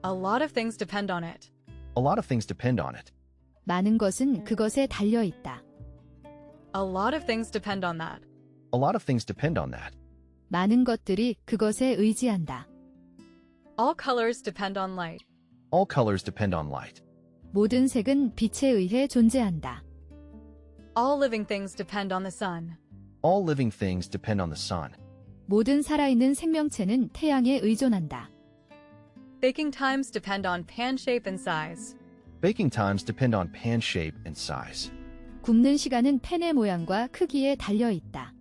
A lot of things depend on it. A lot of things depend on it. 많은 것은 그것에 달려 있다. A lot of things depend on that. A lot of things depend on that. 많은 것들이 그것에 의지한다. All colors depend on light. All colors depend on light. 모든 색은 빛에 의해 존재한다. All living things depend on the sun. All living things depend on the sun. 모든 살아있는 생명체는 태양에 의존한다. Baking times depend on pan shape and size. Baking times depend on pan shape and size. 굽는 시간은 팬의 모양과 크기에 달려 있다.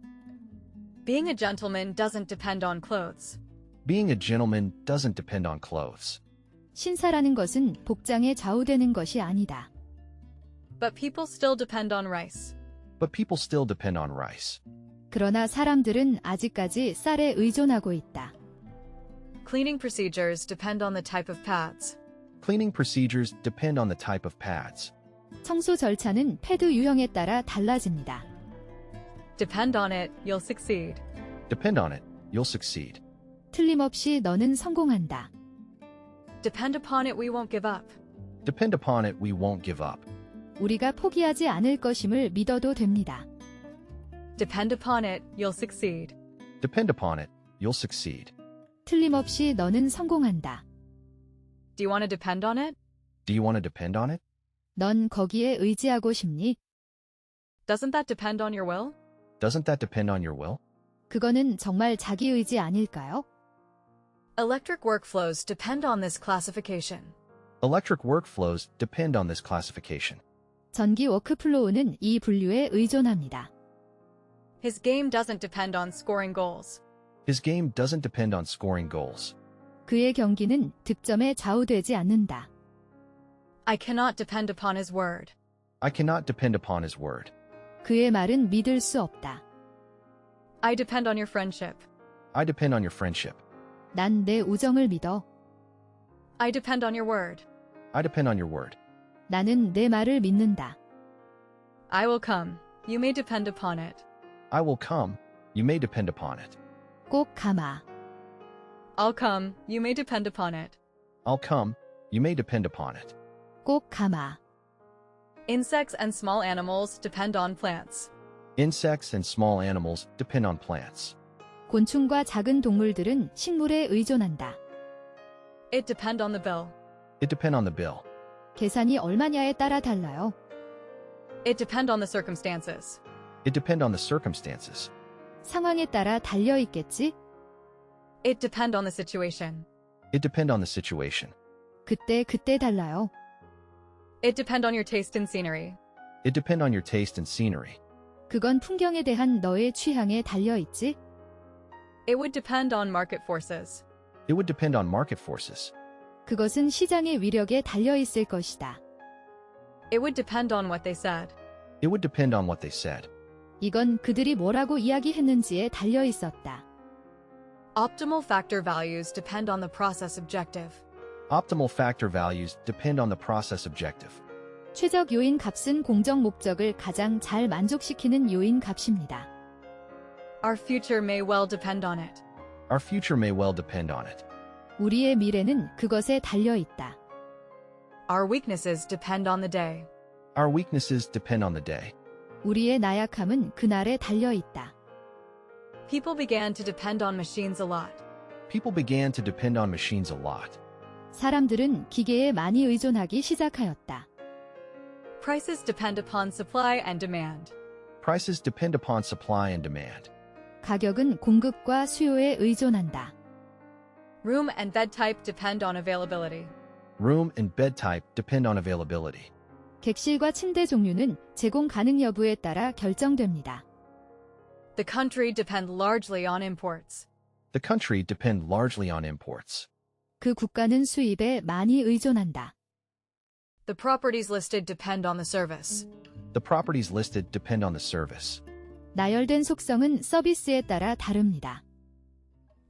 Being a gentleman doesn't depend on clothes. Being a gentleman doesn't depend on clothes. 신사라는 것은 복장에 좌우되는 것이 아니다. But people still depend on rice. But people still depend on rice. 그러나 사람들은 아직까지 쌀에 의존하고 있다. Cleaning procedures depend on the type of pads. Cleaning procedures depend on the type of pads. 청소 절차는 패드 유형에 따라 달라집니다. Depend on it, you'll succeed. Depend on it, you'll succeed. 틀림없이 너는 성공한다. Depend upon it, we won't give up. Depend upon it, we won't give up. 우리가 포기하지 않을 것임을 믿어도 됩니다. Depend upon it, you'll succeed. Depend upon it, you'll succeed. 틀림없이 너는 성공한다. Do you want to depend on it? Do you want to depend on it? 넌 거기에 의지하고 싶니? Doesn't that depend on your will? Doesn't that depend on your will? 그거는 정말 자기 의지 아닐까요? Electric workflows depend on this classification. Electric workflows depend on this classification. 전기 워크플로우는 이 분류에 의존합니다. His game doesn't depend on scoring goals. His game doesn't depend on scoring goals. 그의 경기는 득점에 좌우되지 않는다. I cannot depend upon his word. I cannot depend upon his word. 그의 말은 믿을 수 없다. I depend on your friendship. I depend on your friendship. 난 내 우정을 믿어. I depend on your word. I depend on your word. 나는 내 말을 믿는다. I will come. You may depend upon it. I will come. You may depend upon it. 꼭 감아. I'll come. You may depend upon it. I'll come. You may depend upon it. 꼭 감아. Insects and small animals depend on plants. Insects and small animals depend on plants. 곤충과 작은 동물들은 식물에 의존한다. It depend on the bill. It depend on the bill. 계산이 얼마냐에 따라 달라요. It depend on the circumstances. It depend on the circumstances. 상황에 따라 달려 있겠지? It depend on the situation. It depend on the situation. 그때 달라요. It depend on your taste in scenery. It depend on your taste and scenery. 그건 풍경에 대한 너의 취향에 달려 있지? It would depend on market forces. It would depend on market forces. 그것은 시장의 위력에 달려 있을 것이다. It would depend on what they said. It would depend on what they said. 이건 그들이 뭐라고 이야기했는지에 달려 있었다. Optimal factor values depend on the process objective. Optimal factor values depend on the process objective. 최적 요인 값은 공정 목적을 가장 잘 만족시키는 요인 값입니다. Our future may well depend on it. Our future may well depend on it. 우리의 미래는 그것에 달려 있다. Our weaknesses depend on the day. Our weaknesses depend on the day. 우리의 나약함은 그날에 달려 있다. People began to depend on machines a lot. People began to depend on machines a lot. 사람들은 기계에 많이 의존하기 시작하였다. Prices depend upon supply and demand. Prices depend upon supply and demand. 가격은 공급과 수요에 의존한다. Room and bed type depend on availability. Room and bed type depend on availability. 객실과 침대 종류는 제공 가능 여부에 따라 결정됩니다. The country depend largely on imports. The country depend largely on imports. 그 국가는 수입에 많이 의존한다. The properties listed depend on the service. The properties listed depend on the service. 나열된 속성은 서비스에 따라 다릅니다.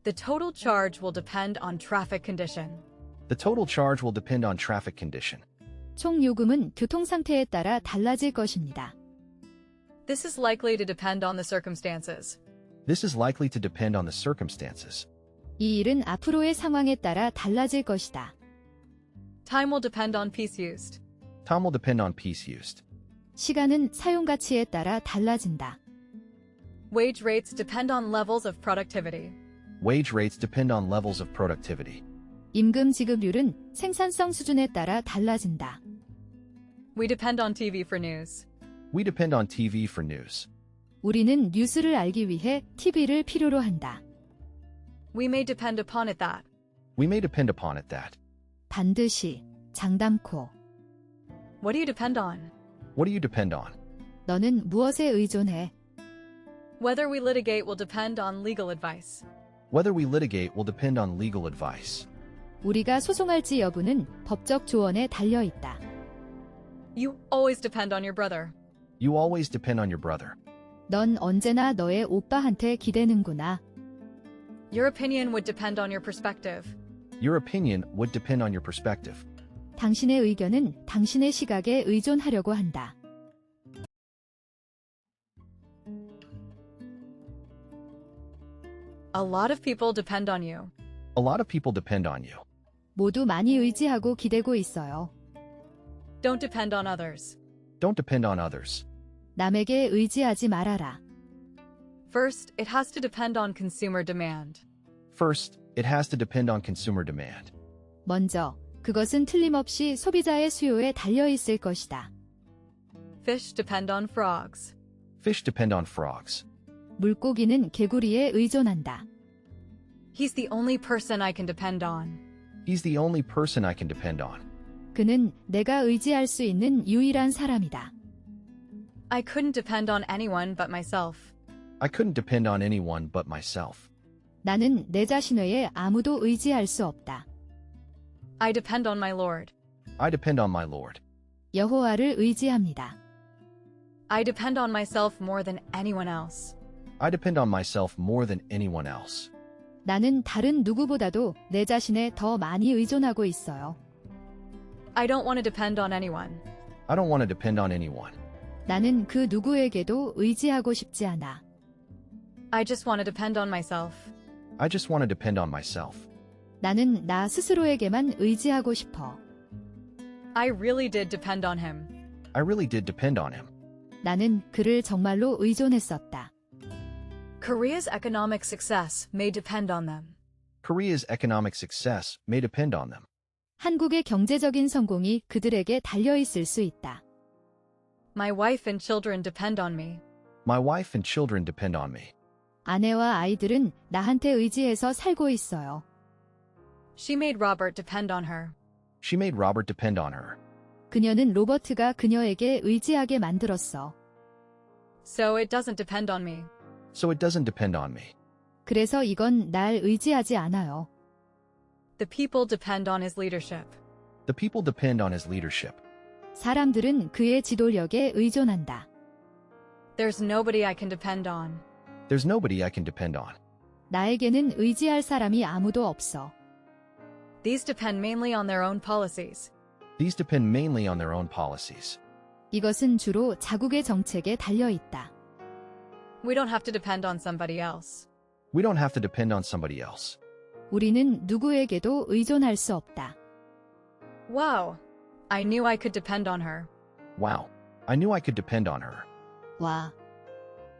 The total charge will depend on traffic condition. The total charge will depend on traffic condition. 총 요금은 교통 상태에 따라 달라질 것입니다. This is likely to depend on the circumstances. This is likely to depend on the circumstances. 이 일은 앞으로의 상황에 따라 달라질 것이다. Time will depend on piece used. Time will depend on piece used. 시간은 사용 가치에 따라 달라진다. Wage rates depend on levels of productivity. Wage rates depend on levels of productivity. 임금 지급률은 생산성 수준에 따라 달라진다. We depend on TV for news. We depend on TV for news. 우리는 뉴스를 알기 위해 TV를 필요로 한다. We may depend upon it that. We may depend upon it that. 반드시, 장담코. What do you depend on? What do you depend on? 너는 무엇에 의존해? Whether we litigate will depend on legal advice. Whether we litigate will depend on legal advice. 우리가 소송할지 여부는 법적 조언에 달려 있다. You always depend on your brother. You always depend on your brother. 넌 언제나 너의 오빠한테 기대는구나. Your opinion would depend on your perspective. Your opinion would depend on your perspective. 당신의 의견은 당신의 시각에 의존하려고 한다. A lot of people depend on you. A lot of people depend on you. 모두 많이 의지하고 기대고 있어요. Don't depend on others. Don't depend on others. 남에게 의지하지 말아라. First, it has to depend on consumer demand. First, it has to depend on consumer demand. 먼저, 그것은 틀림없이 소비자의 수요에 달려 있을 것이다. Fish depend on frogs. Fish depend on frogs. 물고기는 개구리에 의존한다. He's the only person I can depend on. He's the only person I can depend on. 그는 내가 의지할 수 있는 유일한 사람이다. I couldn't depend on anyone but myself. I couldn't depend on anyone but myself. 나는 내 자신 외에 아무도 의지할 수 없다. I depend on my Lord. I depend on my Lord. 여호와를 의지합니다. I depend on myself more than anyone else. I depend on myself more than anyone else. 나는 다른 누구보다도 내 자신에 더 많이 의존하고 있어요. I don't want to depend on anyone. I don't want to depend on anyone. 나는 그 누구에게도 의지하고 싶지 않아. I just want to depend on myself. I just want to depend on myself. 나는 나 스스로에게만 의지하고 싶어. I really did depend on him. I really did depend on him. 나는 그를 정말로 의존했었다. Korea's economic success may depend on them. Korea's economic success may depend on them. 한국의 경제적인 성공이 그들에게 달려 있을 수 있다. My wife and children depend on me. My wife and children depend on me. 아내와 아이들은 나한테 의지해서 살고 있어요. She made Robert depend on her. She made Robert depend on her. 그녀는 로버트가 그녀에게 의지하게 만들었어. So it doesn't depend on me. So it doesn't depend on me. 그래서 이건 날 의지하지 않아요. The people depend on his leadership. The people depend on his leadership. 사람들은 그의 지도력에 의존한다. There's nobody I can depend on. There's nobody I can depend on. 나에게는 의지할 사람이 아무도 없어. These depend mainly on their own policies. These depend mainly on their own policies. 이것은 주로 자국의 정책에 달려 있다. We don't have to depend on somebody else. We don't have to depend on somebody else. 우리는 누구에게도 의존할 수 없다. Wow. I knew I could depend on her. Wow. I knew I could depend on her. 와.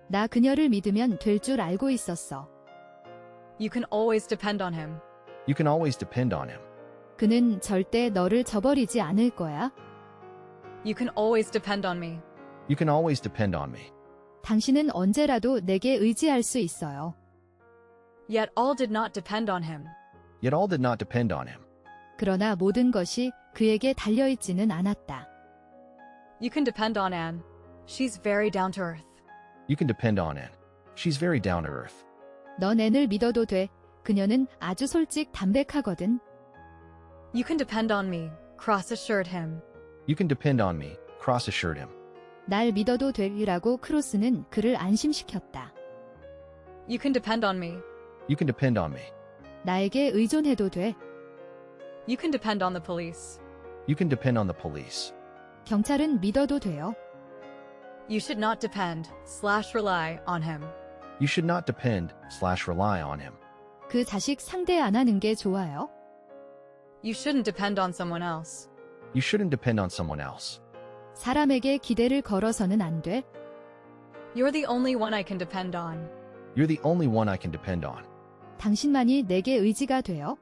나 그녀를 믿으면 될 줄 알고 있었어. You can always depend on him. You can always depend on him. 그는 절대 너를 저버리지 않을 거야. You can always depend on me. You can always depend on me. 당신은 언제라도 내게 의지할 수 있어요. Yet all did not depend on him. Yet all did not depend on him. 그러나 모든 것이 그에게 달려있지는 않았다. You can depend on Anne. She's very down to earth. You can depend on Anne. She's very down to earth. 넌 앤을 믿어도 돼. 그녀는 아주 솔직 담백하거든. You can depend on me, Cross assured him. You can depend on me, Cross assured him. 날 믿어도 돼라고 크로스는 그를 안심시켰다. You can depend on me. You can depend on me. 나에게 의존해도 돼. You can depend on the police. You can depend on the police. 경찰은 믿어도 돼요. You should not depend/rely on him. You should not depend/rely on him. 그 자식 상대 안 하는 게 좋아요? You shouldn't depend on someone else. You shouldn't depend on someone else. 사람에게 기대를 걸어서는 안 돼. You're the only one I can depend on. You're the only one I can depend on. 당신만이 내게 의지가 돼요.